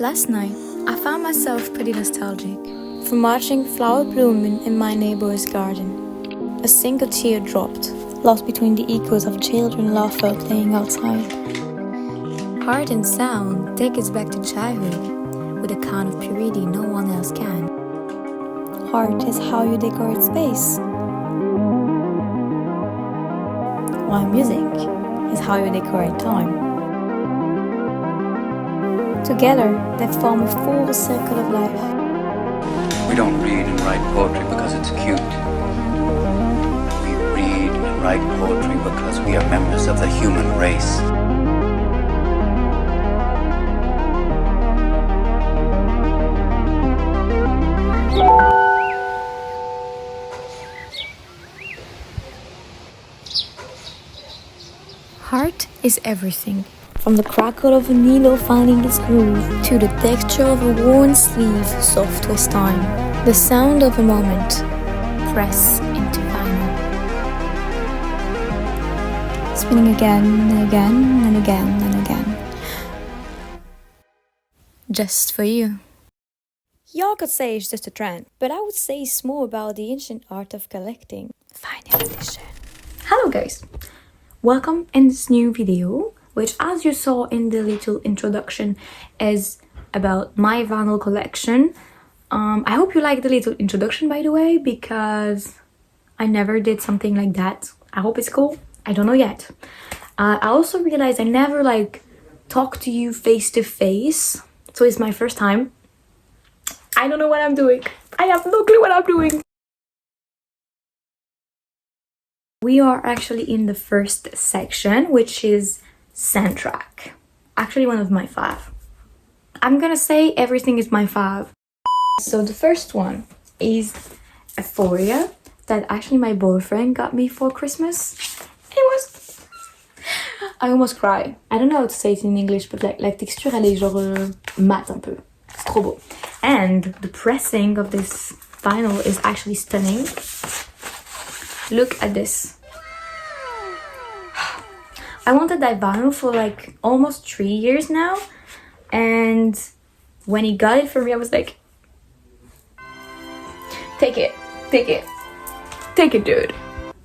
Last night, I found myself pretty nostalgic from watching flower blooming in my neighbor's garden. A single tear dropped, lost between the echoes of children laughter playing outside. Heart and sound take us back to childhood with a kind of purity no one else can. Heart is how you decorate space, while music is how you decorate time. Together, they form a full circle of life. We don't read and write poetry because it's cute. We read and write poetry because we are members of the human race. Heart is everything. From the crackle of a needle finding its groove, to the texture of a worn sleeve soft with time. The sound of a moment, press into vinyl. Spinning again and again and again and again. Just for you. Y'all could say it's just a trend, but I would say it's more about the ancient art of collecting. Vinyl edition. Hello guys, welcome in this new video, which, as you saw in the little introduction, is about my vinyl collection. I hope you like the little introduction, by the way, because I never did something like that. I hope it's cool. I don't know yet. I also realized I never talked to you face to face, so it's my first time. I don't know what I'm doing. I have no clue what I'm doing. We are actually in the first section, which is soundtrack. Actually one of my five. I'm gonna say everything is my five. So the first one is Euphoria, that actually my boyfriend got me for Christmas. I almost cried. I don't know how to say it in English, but la texture elle est genre mat un peu. C'est trop beau. And the pressing of this vinyl is actually stunning. Look at this. I wanted that vinyl for almost 3 years now, and when he got it for me I was like, take it dude.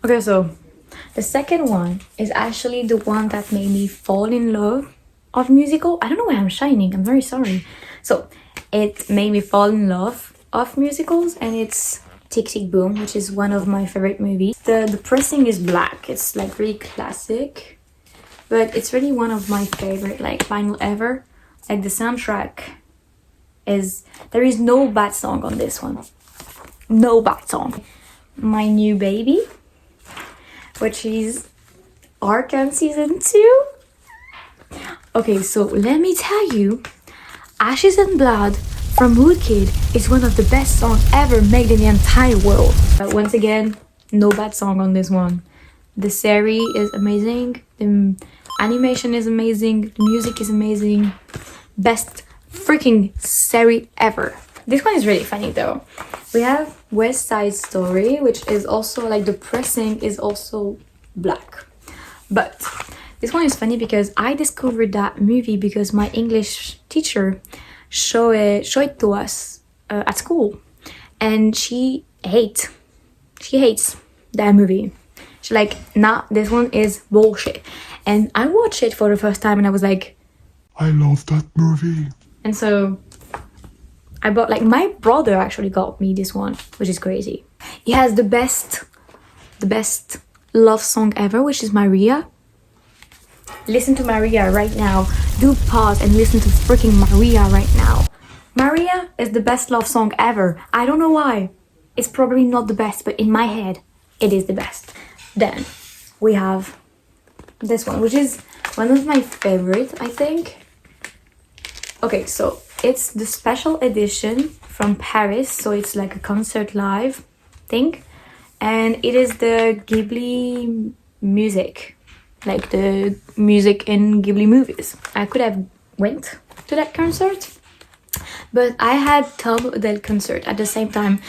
Okay, so the second one is actually the one that made me fall in love of musical. I don't know why I'm shining, I'm very sorry. So it made me fall in love of musicals, and it's Tick Tick Boom, which is one of my favorite movies. The pressing is black, it's really classic, but it's really one of my favorite vinyl ever. The soundtrack is, there is no bad song on this one. No bad song. My New Baby, which is Arcane Season 2. Okay, so let me tell you, Ashes and Blood from Woodkid is one of the best songs ever made in the entire world. But once again, no bad song on this one. The series is amazing, the animation is amazing, the music is amazing. Best freaking series ever. This one is really funny though. We have West Side Story, which is also the pressing is also black. But this one is funny because I discovered that movie because my English teacher show it to us at school, and she hates that movie. She's nah, this one is bullshit. And I watched it for the first time and I was like, I love that movie. And so I bought, my brother actually got me this one, which is crazy. He has the best love song ever, which is Maria. Listen to Maria right now. Do pause and listen to freaking Maria right now. Maria is the best love song ever. I don't know why. It's probably not the best, but in my head, it is the best. Then we have this one, which is one of my favorites, I think. Okay, so it's the special edition from Paris, so it's a concert live thing, and it is the Ghibli music, the music in Ghibli movies. I could have went to that concert, but I had Tom Odell concert at the same time.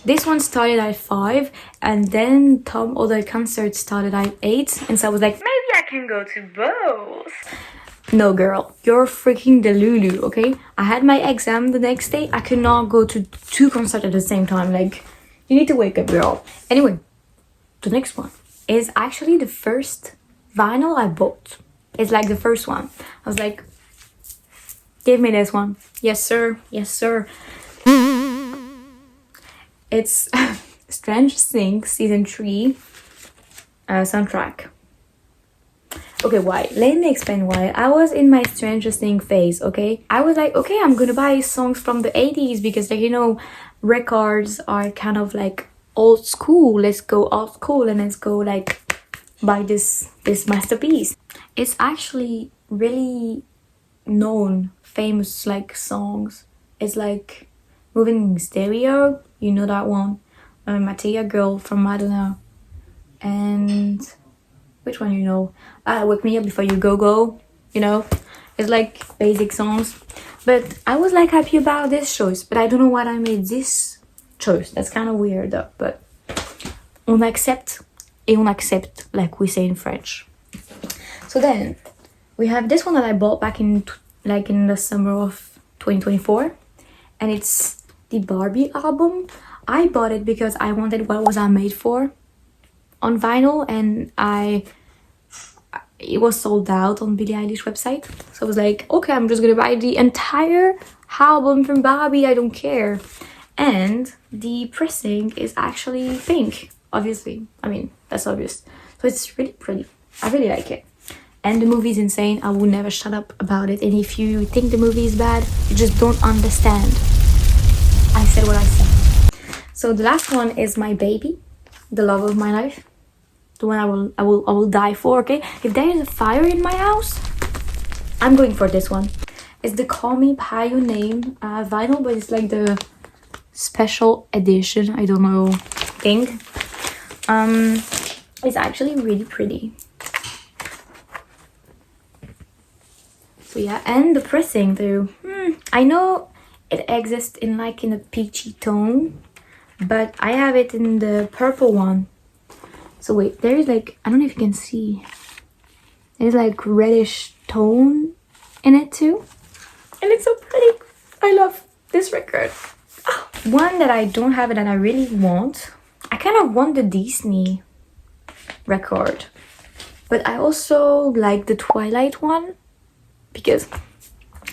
This one started at 5, and then Tom Odell concert started at 8, and so I was like, maybe I can go to both. No, girl, you're freaking delulu, okay? I had my exam the next day. I could not go to 2 concerts at the same time. Like, you need to wake up, girl. Anyway, the next one is actually the first vinyl I bought. It's like the first one. I was like, give me this one. Yes, sir. Yes, sir. It's Stranger Things Season 3 soundtrack. Okay, why? Let me explain why. I was in my Stranger Things phase, okay? I was like, okay, I'm gonna buy songs from the 80s because, like, you know, records are kind of like old school. Let's go old school and let's go like buy this masterpiece. It's actually really known, famous like songs. It's like Moving Stereo, you know that one. Matea Girl from Madonna. And which one you know? Wake Me Up Before You Go, you know? It's like basic songs. But I was like happy about this choice, but I don't know why I made this choice. That's kind of weird though, but on accepte et on accepte, like we say in French. So then we have this one that I bought back in the summer of 2024, and it's the Barbie album. I bought it because I wanted What Was I Made For on vinyl, and it was sold out on Billie Eilish website. So I was like, okay, I'm just gonna buy the entire album from Barbie, I don't care. And the pressing is actually pink, obviously. I mean, that's obvious. So it's really pretty. I really like it. And the movie is insane. I will never shut up about it. And if you think the movie is bad, you just don't understand. I said what I said. So the last one is my baby, the love of my life. The one I will die for, okay? If there is a fire in my house, I'm going for this one. It's the Call Me By Your Name vinyl, but it's like the special edition, I don't know, thing. It's actually really pretty. So yeah, and the pressing though, I know it exists in like in a peachy tone, but I have it in the purple one. So wait, there is like, I don't know if you can see, there's like reddish tone in it too, and it's so pretty. I love this record. One that I don't have and that I really want, I kind of want the Disney record, but I also like the Twilight one because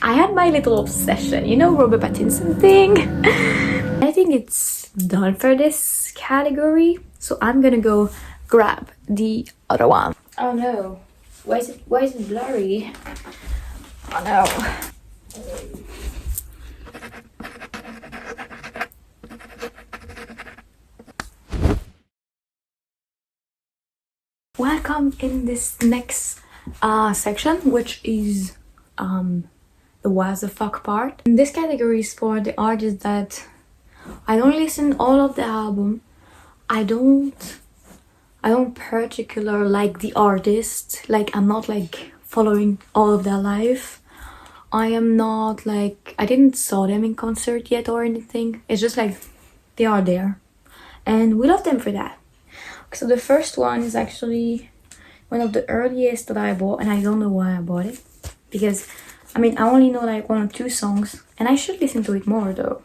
I had my little obsession, you know, Robert Pattinson thing. I think it's done for this category, so I'm gonna go grab the other one. Oh no, why is it blurry? Oh no. Welcome in this next section, which is the what the fuck part. And this category is for the artists that I don't listen all of the album. I don't particular like the artist. Like, I'm not like following all of their life. I am not like, I didn't saw them in concert yet or anything. It's just like they are there and we love them for that. So the first one is actually one of the earliest that I bought, and I don't know why I bought it, because I mean, I only know like 1 or 2 songs, and I should listen to it more though.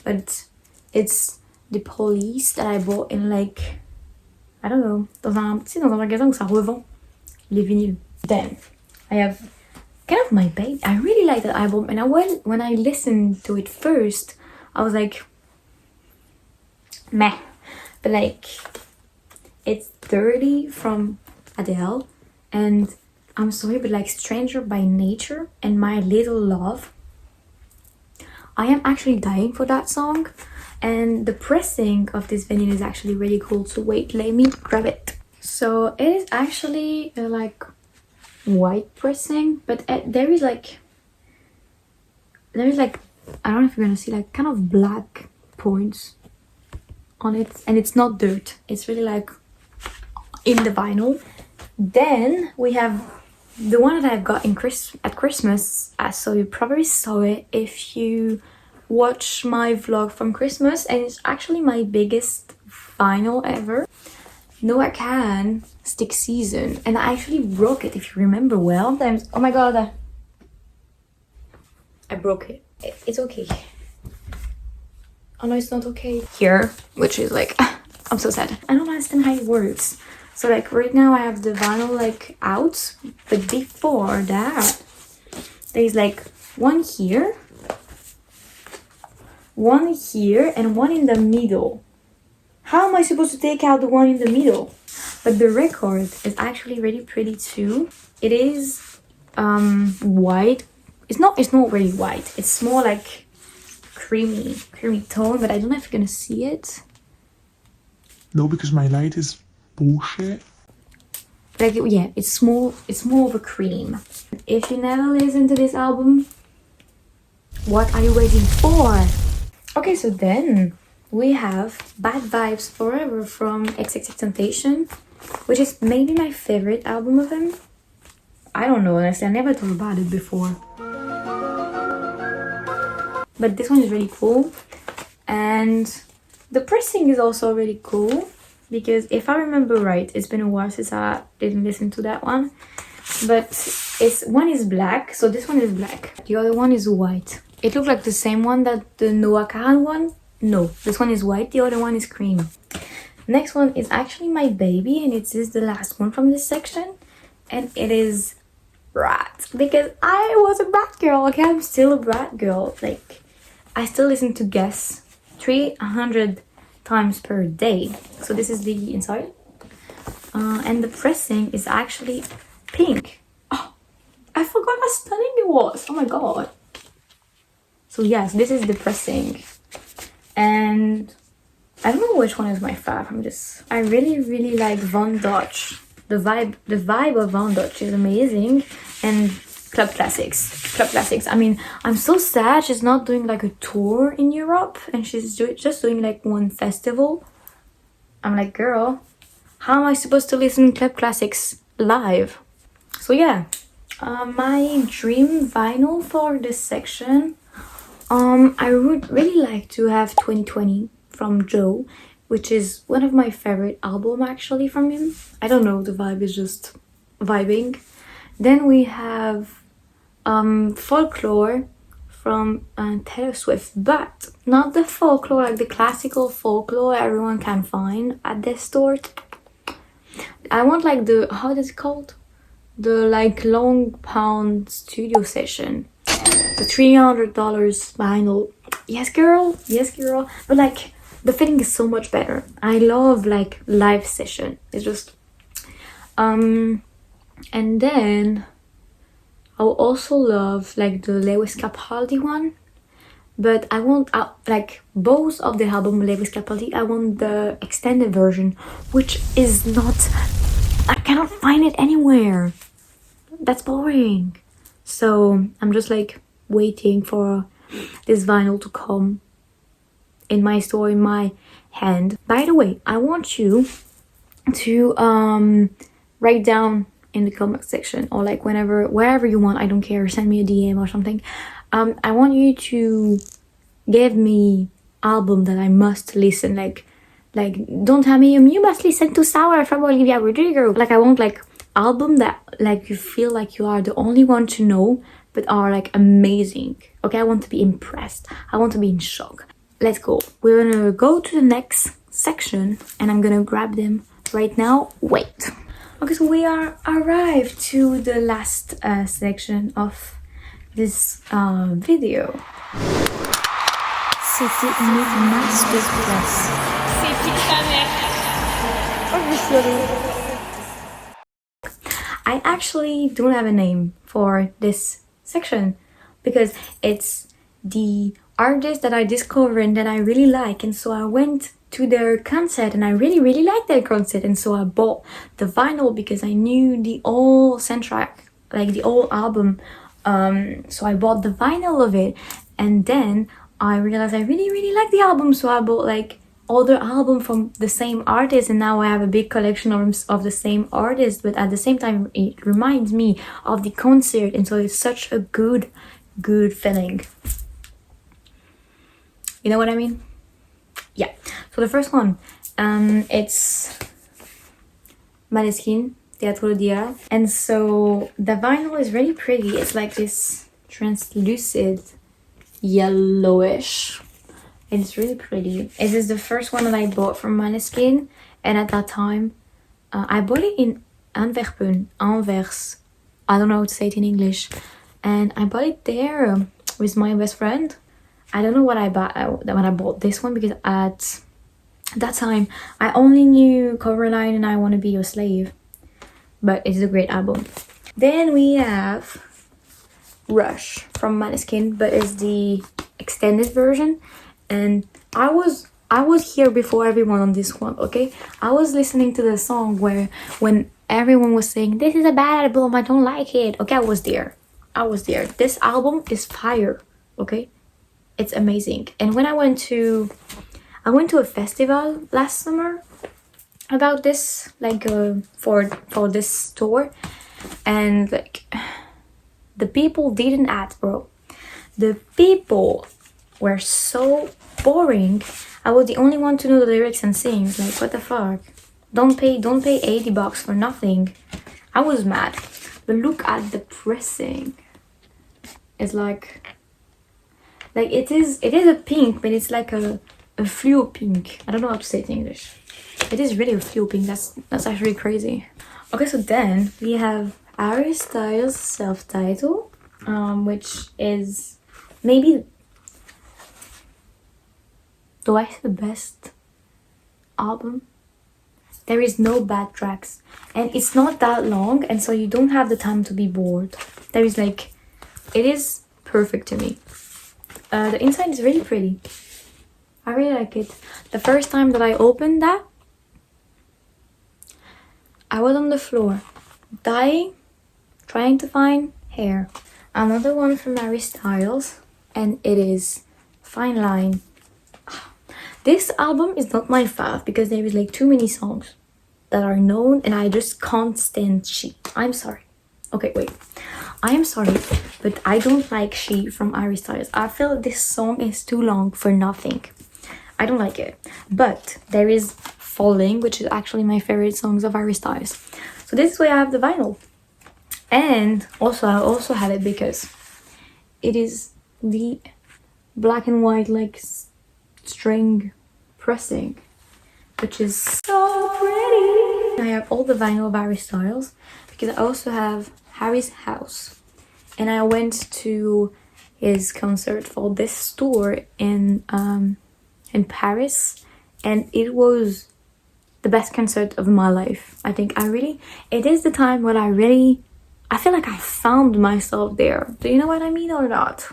But it's The Police that I bought in like, I don't know, dans un magasin où ça revend les vinyles. Then I have kind of My Baby. I really like that album, and when I listened to it first, I was like, meh. But like, it's 30 from Adele, and I'm sorry, but like Stranger by Nature and My Little Love, I am actually dying for that song. And the pressing of this vinyl is actually really cool. So wait, let me grab it. So it is actually like white pressing, but there is like, I don't know if you're gonna see, like kind of black points on it, and it's not dirt. It's really like in the vinyl. Then we have the one that I've got at Christmas. So you probably saw it if you watch my vlog from Christmas, and it's actually my biggest vinyl ever. Noah Can Stick Season, and I actually broke it, if you remember well. Oh my god, I broke it. It's okay. Oh no, it's not okay. Here, which is like, I'm so sad. I don't understand how it works. So like right now I have the vinyl like out, but before that, there's like one here, and one in the middle. How am I supposed to take out the one in the middle? But the record is actually really pretty too. It is white. It's not really white. It's more like creamy tone, but I don't know if you're gonna see it. No, because my light is bullshit. Like, yeah, it's more of a cream. If you never listen to this album, what are you waiting for? Okay, so then we have Bad Vibes Forever from XXXTentacion, which is maybe my favorite album of him. I don't know, honestly, I never thought about it before. But this one is really cool. And the pressing is also really cool, because if I remember right, it's been a while since I didn't listen to that one. But one is black, so this one is black. The other one is white. It looked like the same one that the Noah Kahan one. No, this one is white, the other one is cream. Next one is actually my baby, and it is the last one from this section. And it is Brat, because I was a Brat girl. Okay, I'm still a Brat girl. Like, I still listen to Guess 300 times per day. So this is the inside. And the pressing is actually pink. Oh, I forgot how stunning it was. Oh my god. So yes, this is the pressing. And I don't know which one is my fave. I really like Von Dutch. The vibe of Von Dutch is amazing. And Club Classics. I mean, I'm so sad she's not doing like a tour in Europe, and she's just doing like one festival. I'm like, girl, how am I supposed to listen to Club Classics live? So yeah, my dream vinyl for this section, I would really like to have 2020 from Joe, which is one of my favorite albums actually from him. I don't know, the vibe is just vibing. Then we have Folklore from Taylor Swift, but not the folklore, like the classical folklore everyone can find at the store. I want like the, how is it called? The like long pound studio session. The $300 vinyl. Yes girl, but like the feeling is so much better. I love like live session. It's just and then I also love like the Lewis Capaldi one, but I want like both of the album Lewis Capaldi. I want the extended version, which is not, I cannot find it anywhere. That's boring. So I'm just like waiting for this vinyl to come in my store, in my hand. By the way, I want you to write down in the comment section, or like wherever you want, I don't care, send me a DM or something. I want you to give me album that I must listen, like don't tell me you must listen to Sour from Olivia Rodrigo. Like, I want like album that like you feel like you are the only one to know, but are like amazing. Okay, I want to be impressed, I want to be in shock. Let's go. We're gonna go to the next section, and I'm gonna grab them right now. Wait. Okay, so we are arrived to the last section of this video. C'était une masterclass. I actually don't have a name for this section, because it's the artist that I discovered and that I really like, and so I went to their concert and I really liked their concert, and so I bought the vinyl because I knew the whole soundtrack, like the whole album. So I bought the vinyl of it, and then I realized I really like the album, so I bought like other album from the same artist, and now I have a big collection of the same artist, but at the same time it reminds me of the concert, and so it's such a good feeling. You know what I mean? Yeah. So the first one, it's Maneskin, Teatro Dia. And so the vinyl is really pretty. It's like this translucid yellowish. It's really pretty. It is the first one that I bought from Maneskin, and at that time I bought it in Anvers. I don't know how to say it in English. And I bought it there with my best friend. I don't know what I bought when I bought this one, because at that time I only knew Coverline and I Want to Be Your Slave. But it's a great album. Then we have Rush from Maneskin, but it's the extended version. And I was here before everyone on this one, okay? I was listening to the song when everyone was saying, this is a bad album, I don't like it. Okay, I was there. This album is fire, okay? It's amazing. And when I went to a festival last summer about this, like for this tour, and like the people didn't act, bro. The people were so boring. I was the only one to know the lyrics and sing. Like, what the fuck? Don't pay $80 for nothing. I was mad. But look at the pressing. It's like it is a pink, but it's like a fluo pink. I don't know how to say it in English. It is really a fluo pink. That's actually crazy. Okay, so then we have Harry Styles' self-title, which is maybe, do I say the best album? There is no bad tracks, and it's not that long, and so you don't have the time to be bored. There is like, it is perfect to me. The inside is really pretty. I really like it. The first time that I opened that, I was on the floor, dying, trying to find hair. Another one from Harry Styles, and it is Fine Line. This album is not my fav because there is like too many songs that are known and I just can't stand She. I'm sorry. Okay, wait. I am sorry, but I don't like She from Harry Styles. I feel this song is too long for nothing. I don't like it. But there is Falling, which is actually my favorite songs of Harry Styles. So this is why I have the vinyl. And also I also have it because it is the black and white like string pressing, which is so pretty. I have all the vinyl of Harry Styles because I also have Harry's House, and I went to his concert for this tour in Paris, and it was the best concert of my life. I think it is the time when I feel like I found myself there. Do you know what I mean or not?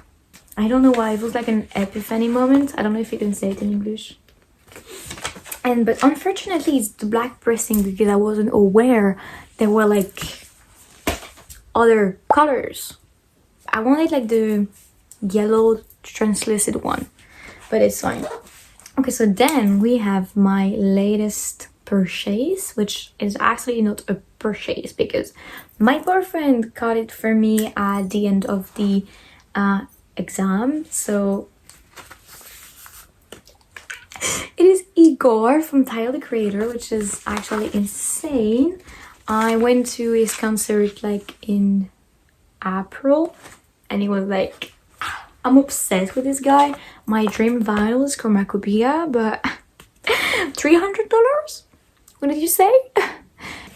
I don't know why, it was like an epiphany moment. I don't know if you can say it in English. But unfortunately it's the black pressing because I wasn't aware there were like other colors. I wanted like the yellow translucent one, but it's fine. Okay, so then we have my latest purchase, which is actually not a purchase because my boyfriend got it for me at the end of the exam. So it is Igor from Tyler the Creator, which is actually insane. I went to his concert like in April, and it was like, I'm obsessed with this guy. My dream vinyl is Cornucopia, but $300? What did you say?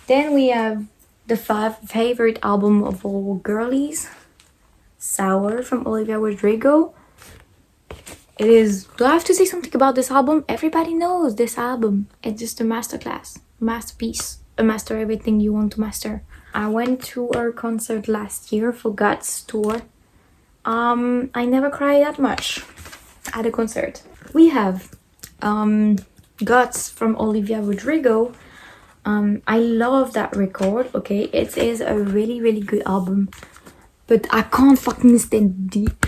Then we have the favorite album of all girlies, Sour from Olivia Rodrigo. It is, do I have to say something about this album? Everybody knows this album. It's just a masterclass, masterpiece, a master everything you want to master. I went to her concert last year for Guts tour. I never cried that much at a concert. We have Guts from Olivia Rodrigo. I love that record, okay? It is a really, really good album. But I can't fucking stand deep.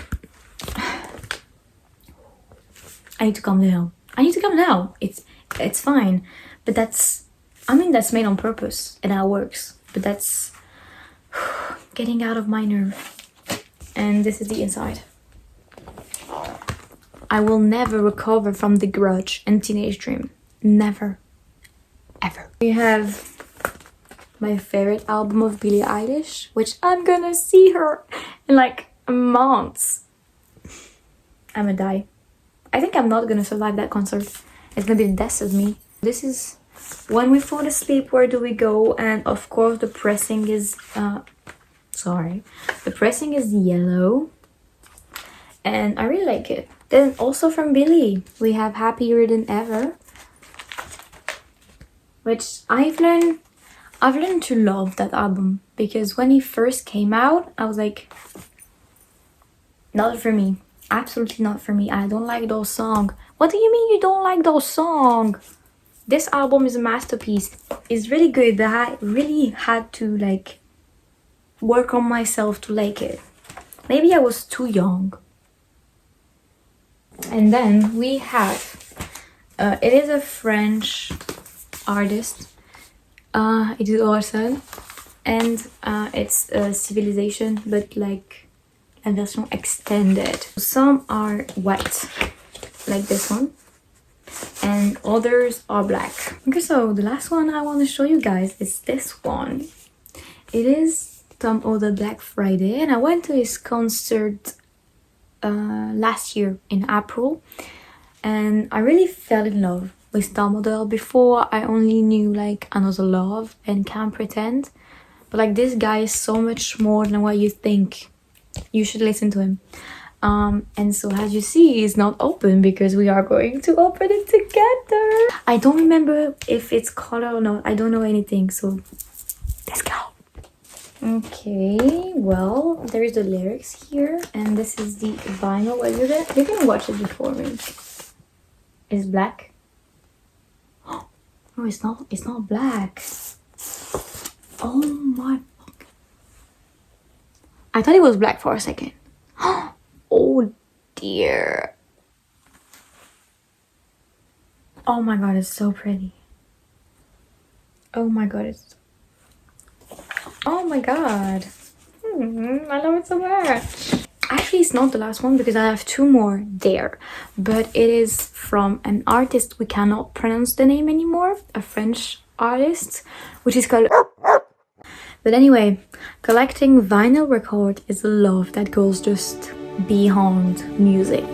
I need to calm down. It's fine. But that's made on purpose and that works. But that's getting out of my nerve. And this is the inside. I will never recover from The Grudge and Teenage Dream. Never. Ever. We have my favorite album of Billie Eilish, which I'm gonna see her in like months. I'm gonna die. I think I'm not gonna survive that concert. It's gonna be the death of me. This is When We Fall Asleep, Where Do We Go? And of course the pressing is the pressing is yellow, and I really like it. Then also from Billie, we have Happier Than Ever, which I've learned to love that album, because when he first came out, I was like, not for me. Absolutely not for me. I don't like those songs. What do you mean you don't like those songs? This album is a masterpiece. It's really good, but I really had to like work on myself to like it. Maybe I was too young. And then we have it is a French artist. It is Orson, and it's Civilization, but like a version extended. Some are white, like this one, and others are black. Okay, so the last one I want to show you guys is this one. It is Tom Odell Black Friday, and I went to his concert last year in April, and I really fell in love with Tom Odell. Before, I only knew like Another Love and Can't Pretend, but like this guy is so much more than what you think. You should listen to him. And so as you see, it's not open because we are going to open it together. I don't remember if it's color or not. I don't know anything, so let's go. Okay, well, there's the lyrics here, and this is the vinyl. Well, you can watch it before me. It's black. No, it's not. It's not black. Oh my! I thought it was black for a second. Oh dear. Oh my god, it's so pretty. Oh my god, it's... Oh my god. I love it so much. Actually, it's not the last one because I have two more there. But it is from an artist we cannot pronounce the name anymore. A French artist, which is called... But anyway, collecting vinyl record is a love that goes just beyond music.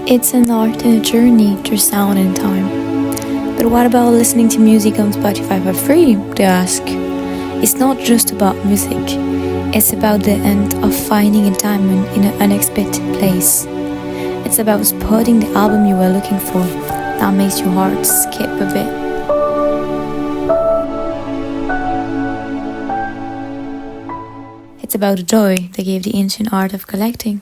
It's an art and a journey through sound and time. But what about listening to music on Spotify for free, they ask? It's not just about music. It's about the end of finding a diamond in an unexpected place. It's about spotting the album you were looking for that makes your heart skip a bit. It's about the joy that gave the ancient art of collecting.